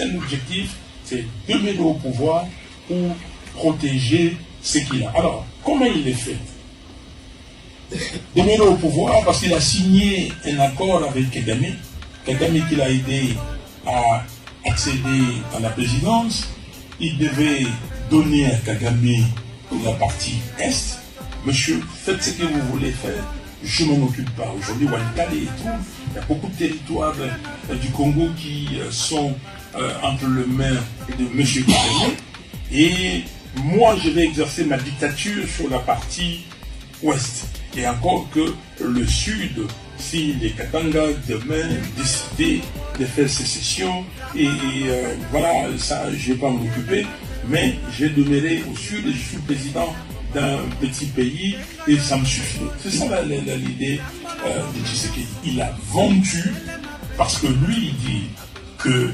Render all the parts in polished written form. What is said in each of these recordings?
un objectif, c'est de mener au pouvoir pour protéger ce qu'il a. Alors, comment il est fait? De mener au pouvoir parce qu'il a signé un accord avec Kagame. Kagame qui l'a aidé à accéder à la présidence. Il devait donner à Kagame la partie Est. Monsieur, faites ce que vous voulez faire. Je ne m'en occupe pas. Aujourd'hui, Walikale et tout, il y a beaucoup de territoires du Congo qui sont entre les mains de monsieur Kagame. Et moi, je vais exercer ma dictature sur la partie Ouest. Et encore que le Sud, si les Katanga demain décidaient de faire sécession, et voilà, ça, je ne vais pas m'en occuper, mais je demeurerai au Sud et je suis président d'un petit pays et ça me suffit. C'est ça l'idée de Tshisekedi. Il a vendu parce que lui, il dit que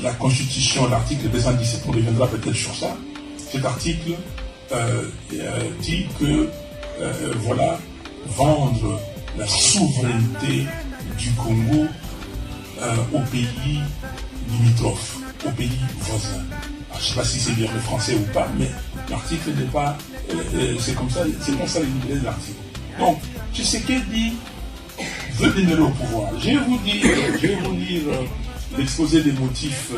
la Constitution, l'article 217, on reviendra peut-être sur ça, cet article dit que voilà, vendre la souveraineté du Congo aux pays limitrophes, aux pays voisins. Alors, je ne sais pas si c'est bien le français ou pas, mais l'article n'est pas... c'est comme ça l'idée de l'article. Donc, Tshisekedi veut donner au pouvoir. Je vais vous lire l'exposé des motifs.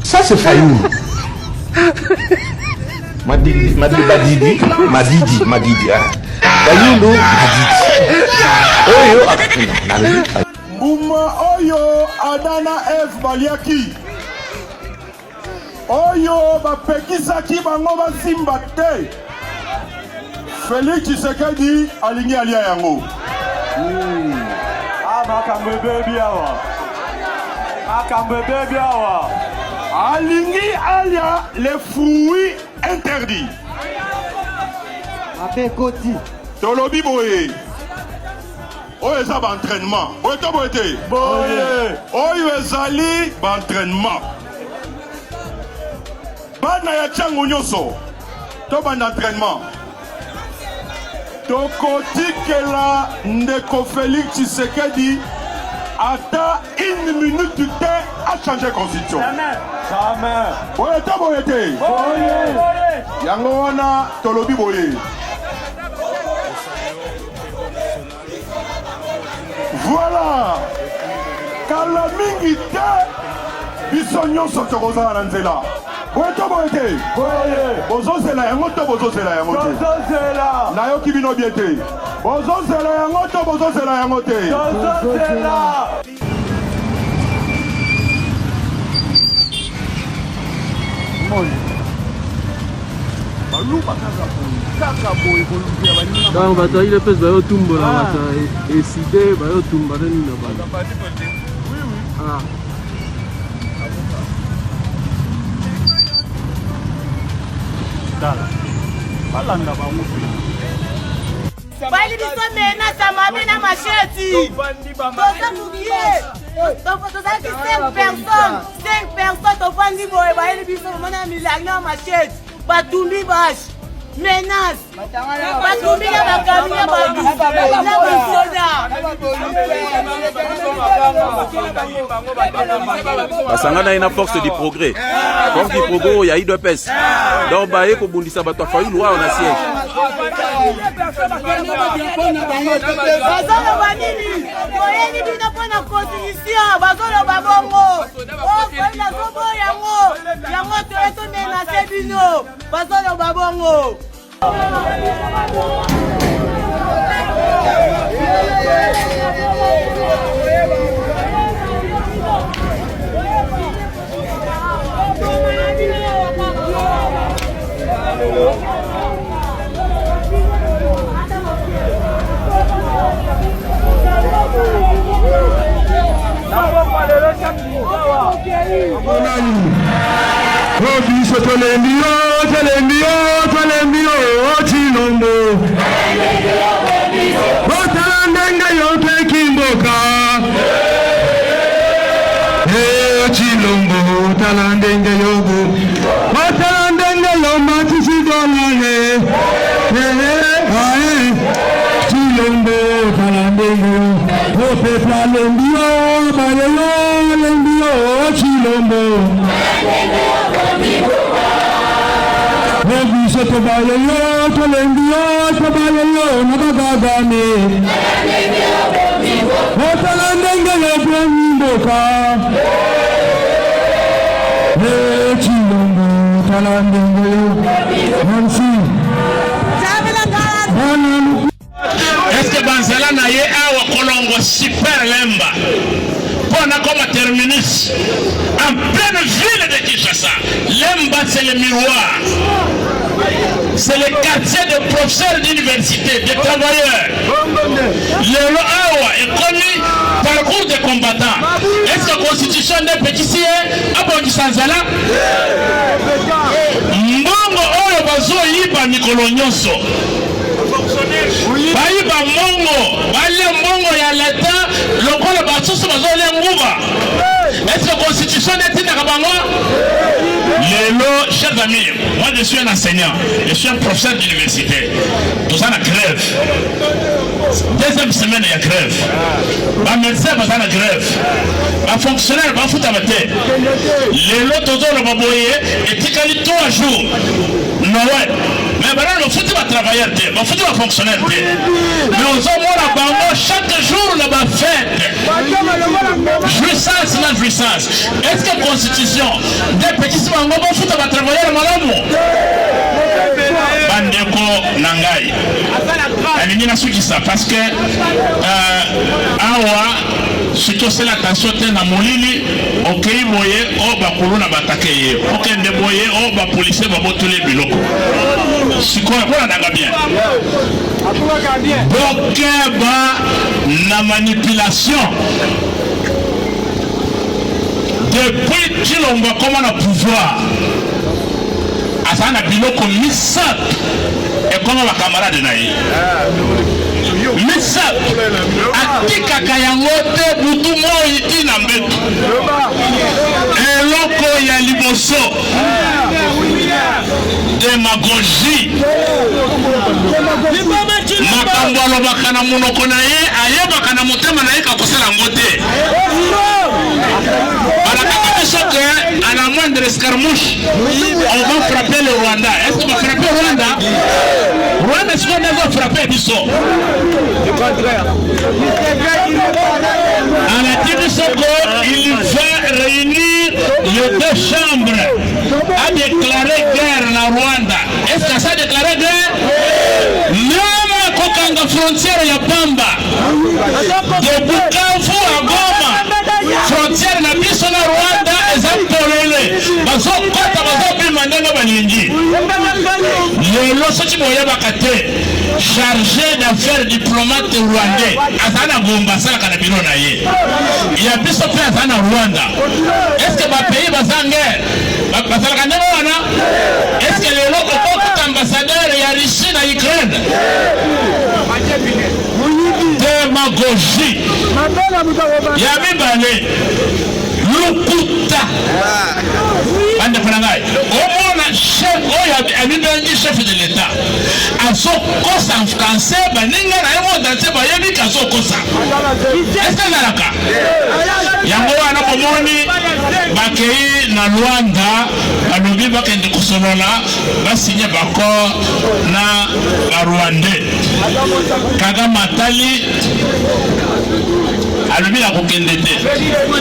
Ça, c'est Fayoum. Madidi. Fayulu, Madidi. Mbuma oyo Adana F Baliaki. Oyo bapekisaki bango basimba te. Félix Tshisekedi alingi alia yango. Makambe awa. Alingi alia les fruits interdits. Apekoti. Tolobi boye. Oyo eza ba entraînement. Boye to boye te. Boye. Oyo ezali ba entraînement. Bana ya chango nyoso. To ba entraînement. Tokotikela ndeko Félix Tshisekedi ata une minute te à changer constitution. Jamais. Boye to boye te. Boye. Yango wana tolobi boye. Voilà. Kala mingi te biso nyonso tokozala na nzela. Boye to boye te. Boye. Bozozela yango to bozozela yango te. Bozozela. Nayoki bino bien te. Bozozela yango to bozozela yango te. Bozozela. Donc bato ile pesa bayo tumbola bato eside bayo tumba nini na bana. Ah. Dala. Balanda ba mufi. Bali biso mena sama na macheti. Toza mukie. Toza ki 5 personnes to fandi boy bali biso mona milagna macheti. Batumbi bash. Menace. Batumbi na bakami na babu. Na bisoda. Basangana ina force du progrès. Force du progrès, il y a eu deux pèses. Donc baé ko bundisa bato fayu loi on a siège. Bazolo banini. Oyeni bino pona constitution, bazolo babongo. Oh, na zobo yango. Yango to menace bino. Bazolo babongo. Chilombo, Chilombo. Ebiso tobayeyo, tolengiyo, tobayeyo, nabagagame. Otalandengele bwemboka. Chilombo, talandengele. Merci. Est-ce que Banzala na ye awa kolongo super lemba pona comme terminus en pleine ville de Kinshasa? Lemba c'est le miroir, c'est le quartier de professeurs d'université, de travailleurs. Le awa est connu parcours de combattants. Est-ce que la constitution des petits abongi Sanzala? Mbongo oyo bazo yiba mikolo nyonso. Bayiba mongo, balia mongo ya l'État, lokola basusu bazolia nguba. Est-ce que la constitution n'est pas kabanga? Lelo, chers amis, moi je suis un enseignant, je suis un professeur d'université. Tout ça na grève. Deuxième semaine il y a grève. Les médecins sont en grève. Les fonctionnaires sont en grève. Lelo tozo le baboye et tikali 3 jours. Noël. Mais maintenant, nous foutons les travailleurs, nous foutons les fonctionnaires. Mais on a chaque jour la fête. Jouissance, la jouissance. Est-ce que la constitution des petits mamans va foutre les travailleurs malamu? Bandeko Nangai. Elle est ça parce que awa surtout c'est l'attention de la molili ok boye o bakulu na batake ye ok nde boye o ba policier ba botole biloko siko kwa ndanga bien donc ba na manipulation depuis Chilombo comment na pouvoir asana biloko misap et comment ba camarade na ye misap atika kayangote butu moi tina mbetu eloko ya liboso démagogie makambo alobaka na monoko na ye ayebaka na motema na ye kakosala ngo te balakaka biso ke à la moindre escarmouche on va frapper le Rwanda. Est-ce qu'on va frapper le Rwanda? Rwanda est-ce qu'on va frapper biso? On a dit biso qu'il va réunir les deux chambres à déclarer guerre na Rwanda. Est-ce que ça a déclaré guerre? Même kokanga frontière ya Pamba de Bukavu à Goma frontière na biso na Rwanda ezapolele bazo kota bazo bimandanga balingi lelo soki boyebaka te chargé d'affaires diplomate rwandais azana bomba sala kana bino na ye ya biso pe azana Rwanda. Est-ce que ba pays bazange basala kana wana? Est-ce que lelo okota ambassadeur ya Russie na Ukraine? Démagogie ya mibale lukuta bande panangai omona chef oyo abibengi chef de l'État azokosa en français baninga na yemo dante bayebi kazokosa est-ce que nalaka yango wana komoni bakei na Rwanda balobi bakende kosolola basinye bakor na Rwandais Kagame atali alobi la kokende te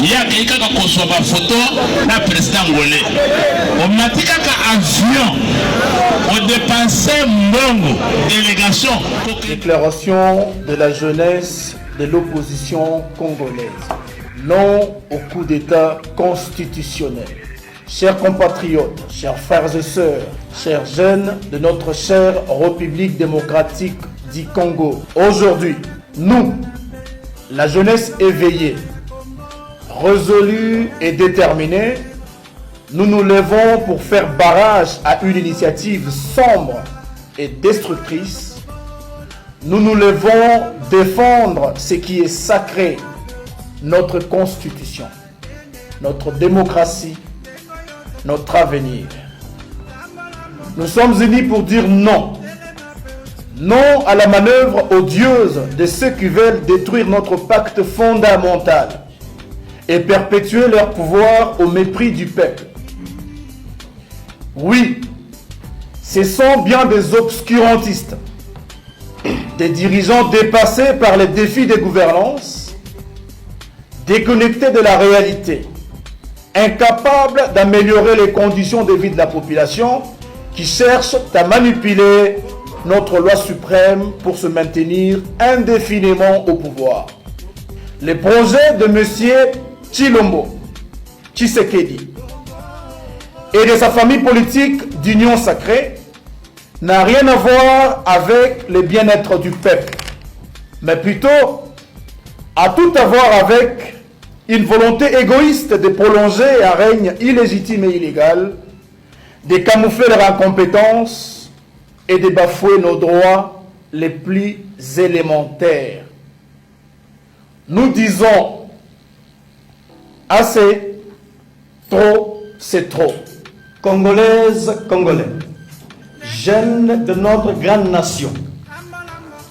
yaka ikaka kozwa ba photo na président ngolais omati kaka avion o dépenser mbongo délégation. Déclaration de la jeunesse de l'opposition congolaise. Non au coup d'État constitutionnel. Chers compatriotes, chers frères et sœurs, chers jeunes de notre chère République démocratique du Congo, aujourd'hui, nous, la jeunesse éveillée, résolue et déterminée, nous nous levons pour faire barrage à une initiative sombre et destructrice. Nous nous levons défendre ce qui est sacré, notre constitution, notre démocratie, notre avenir. Nous sommes unis pour dire non. Non à la manœuvre odieuse de ceux qui veulent détruire notre pacte fondamental et perpétuer leur pouvoir au mépris du peuple. Oui, ce sont bien des obscurantistes, des dirigeants dépassés par les défis des gouvernances, déconnectés de la réalité, incapables d'améliorer les conditions de vie de la population, qui cherchent à manipuler notre loi suprême pour se maintenir indéfiniment au pouvoir. Les projets de M. Tshilombo Tshisekedi et de sa famille politique d'union sacrée n'a rien à voir avec le bien-être du peuple, mais plutôt a tout à voir avec une volonté égoïste de prolonger un règne illégitime et illégal, de camoufler leur incompétence et de bafouer nos droits les plus élémentaires. Nous disons assez, trop, c'est trop. Congolaises, Congolais, jeunes de notre grande nation,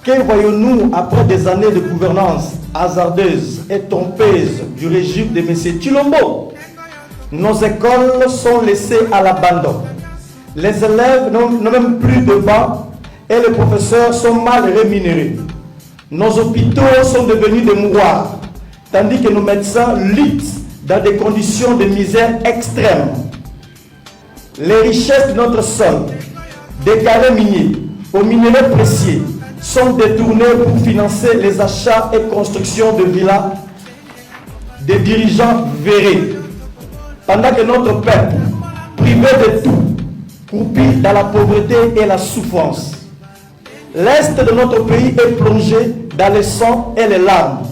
que voyons-nous après des années de gouvernance hasardeuse et trompeuse du régime de M. Tshilombo? Nos écoles sont laissées à l'abandon. Les élèves n'ont même plus de bancs et les professeurs sont mal rémunérés. Nos hôpitaux sont devenus des mouroirs, tandis que nos médecins luttent dans des conditions de misère extrême. Les richesses de notre sol, des carrés miniers aux minerais précieux, sont détournés pour financer les achats et constructions de villas des dirigeants vérés, pendant que notre peuple, privé de tout, croupit dans la pauvreté et la souffrance. L'Est de notre pays est plongé dans le sang et les larmes.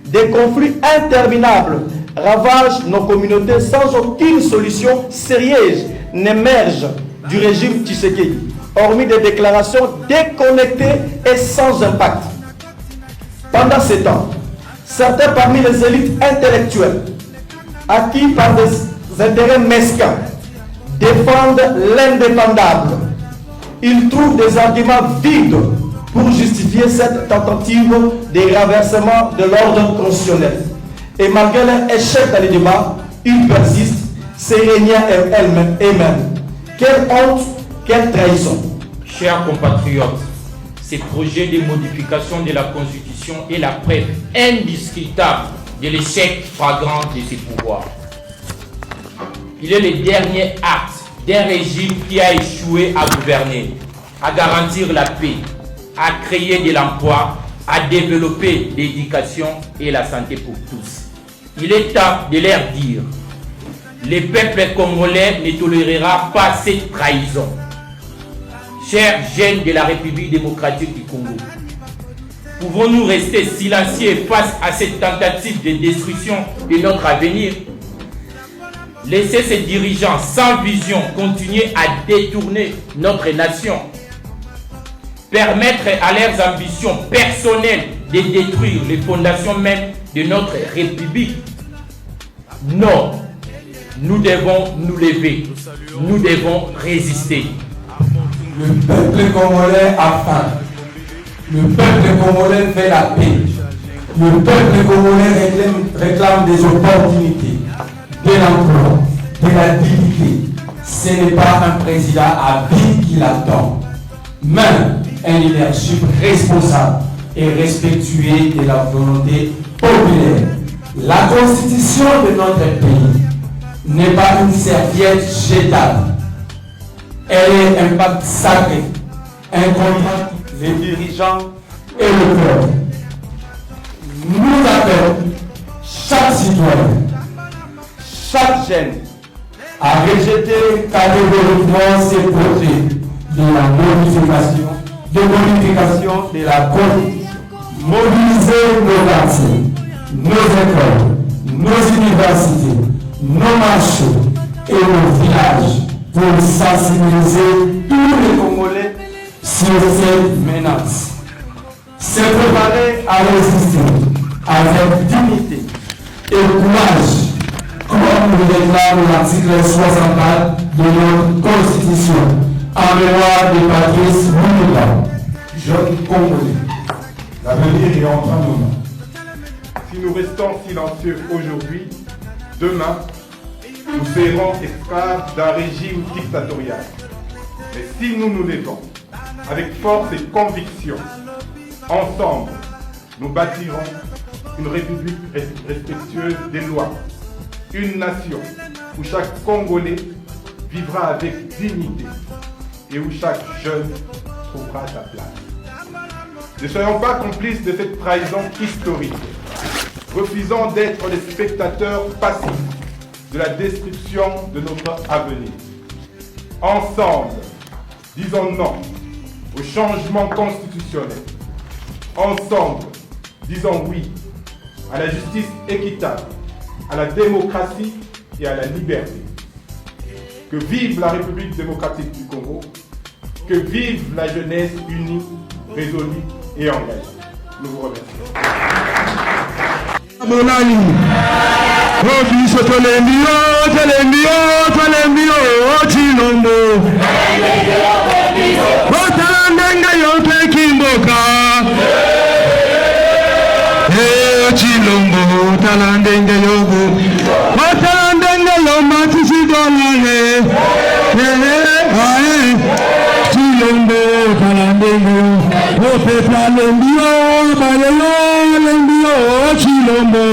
Des conflits interminables ravagent nos communautés sans aucune solution sérieuse n'émerge du régime Tshisekedi, hormis des déclarations déconnectées et sans impact. Pendant ce temps, certains parmi les élites intellectuelles, acquis par des intérêts mesquins, défendent l'indéfendable. Ils trouvent des arguments vides pour justifier cette tentative de renversement de l'ordre constitutionnel. Et malgré leur échec dans les débats, ils persistent, se régnant eux-mêmes. Quelle honte, quelle trahison. Chers compatriotes, ces projets de modification de la Constitution est la preuve indiscutable de l'échec flagrant de ces pouvoirs. Il est le dernier acte d'un régime qui a échoué à gouverner, à garantir la paix, à créer de l'emploi, à développer l'éducation et la santé pour tous. Il est temps de leur dire, le peuple congolais ne tolérera pas cette trahison. Chers jeunes de la République démocratique du Congo, pouvons-nous rester silencieux face à cette tentative de destruction de notre avenir? Laisser ces dirigeants sans vision continuer à détourner notre nation, permettre à leurs ambitions personnelles de détruire les fondations même de notre République? Non, nous devons nous lever, nous devons résister. Le peuple congolais a faim. Le peuple congolais fait la paix. Le peuple congolais réclame des opportunités, de l'emploi, de la dignité. Ce n'est pas un président à vie qui l'attend, mais un leadership responsable et respectueux de la volonté populaire. La constitution de notre pays n'est pas une serviette jetable. Elle est un pacte sacré, un contrat les dirigeants et le peuple. Nous appelons chaque citoyen, chaque jeune à rejeter catégoriquement ces projets de la modification de la Constitution. Mobiliser nos quartiers, nos écoles, nos universités, nos marchés et nos villages pour sensibiliser tous les Congolais sur cette menace. Se préparer à résister avec dignité et courage, comme le déclare l'article 64 de notre Constitution, en mémoire de Patrice Lumumba. Jeune Congolais, l'avenir est entre nous. Si nous restons silencieux aujourd'hui, Demain, nous serons esclaves d'un régime dictatorial. Mais si nous nous levons avec force et conviction, ensemble, nous bâtirons une république respectueuse des lois, une nation où chaque Congolais vivra avec dignité et où chaque jeune trouvera sa place. Ne soyons pas complices de cette trahison historique, refusant d'être les spectateurs passifs de la destruction de notre avenir. Ensemble, disons non au changement constitutionnel. Ensemble, disons oui à la justice équitable, à la démocratie et à la liberté. Que vive la République démocratique du Congo, que vive la jeunesse unie, résolue et engagée. Nous vous remercions. Chilombo talandenge yogo talandenge yo matisi dolale Chilombo talandenge yo pepa lembio balelo lembio Chilombo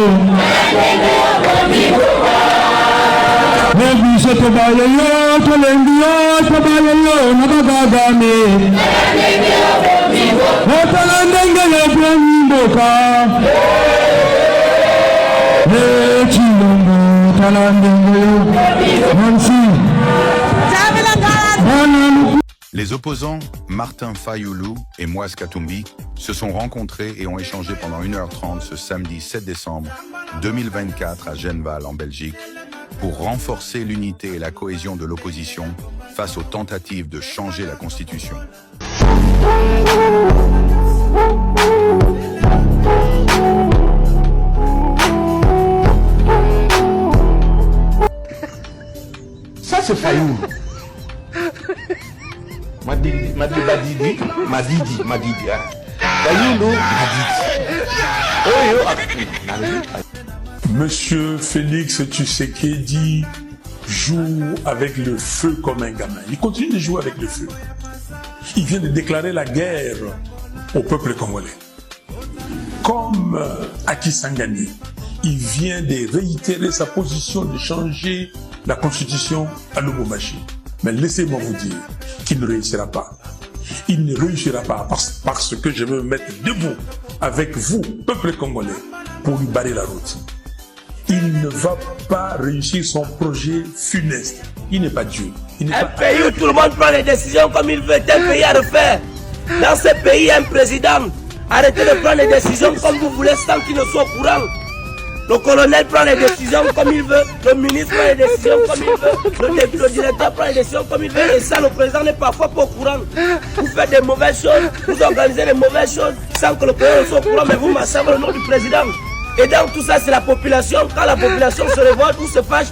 Nebiso to balelo to lembio to balelo nabagagame talandenge yo bomboka Les opposants Martin Fayoulou et Moise Katumbi se sont rencontrés et ont échangé pendant 1h30 ce samedi 7 décembre 2024 à Genval en Belgique pour renforcer l'unité et la cohésion de l'opposition face aux tentatives de changer la Constitution. Ça c'est Fayoulou. Madidi. Fayoulou, Monsieur Félix Tshisekedi joue avec le feu comme un gamin. Il continue de jouer avec le feu. Il vient de déclarer la guerre au peuple congolais. Comme Aki Sangani, il vient de réitérer sa position de changer la constitution à Lubumbashi. Mais laissez-moi vous dire qu'il ne réussira pas. Il ne réussira pas parce que je veux me mettre debout avec vous, peuple congolais, pour lui barrer la route. Il ne va pas réussir son projet funeste. Il n'est pas Dieu. Un pays où tout le monde prend les décisions comme il veut, tel pays à refaire. Dans ce pays, un président. Arrêtez de prendre les décisions comme vous voulez sans qu'il ne soit au courant. Le colonel prend les décisions comme il veut, le ministre prend les décisions comme il veut, le directeur prend les décisions comme il veut, et ça, le président n'est parfois pas au courant. Vous faites des mauvaises choses, vous organisez des mauvaises choses sans que le président soit au courant, mais vous massacrez le nom du président. Et donc tout ça, c'est la population. Quand la population se révolte ou se fâche,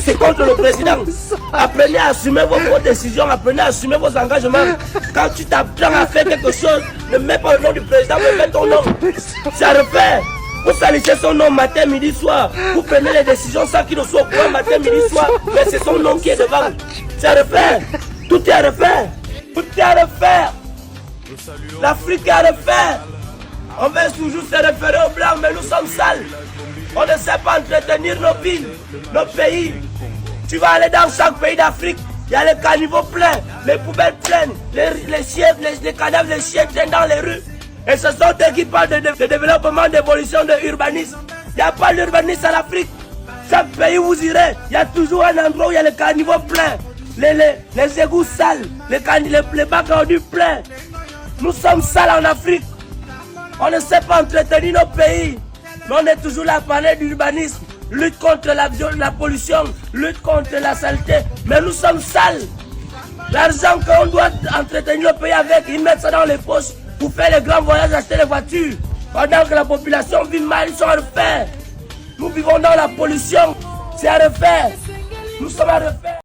c'est contre le président. Apprenez à assumer vos décisions, apprenez à assumer vos engagements. Quand tu t'apprends à faire quelque chose, ne mets pas le nom du président, mais mets ton nom. C'est à refaire. Vous salissez son nom matin, midi, soir. Vous prenez les décisions sans qu'il ne soit au courant matin, midi, soir. Mais c'est son nom qui est devant. C'est à refaire. Tout est à refaire. Tout est à refaire. L'Afrique est à refaire. On veut toujours se référer aux Blancs, mais nous sommes sales. On ne sait pas entretenir nos villes, nos pays. Tu vas aller dans chaque pays d'Afrique, il y a les caniveaux pleins, les poubelles pleines, les cadavres des chiens traînent dans les rues. Et ce sont eux qui parlent de développement, d'évolution, de urbanisme. Il n'y a pas d'urbanisme en Afrique. Chaque pays où vous irez, il y a toujours un endroit où il y a les caniveaux pleins, les égouts sales, les bacs ordures pleins. Nous sommes sales en Afrique. On ne sait pas entretenir nos pays. Mais on est toujours là à parler d'urbanisme, lutte contre la pollution, lutte contre la saleté. Mais nous sommes sales. L'argent qu'on doit entretenir le pays avec, ils mettent ça dans les poches pour faire les grands voyages, acheter les voitures. Pendant que la population vit mal, ils sont à refaire. Nous vivons dans la pollution. C'est à refaire. Nous sommes à refaire.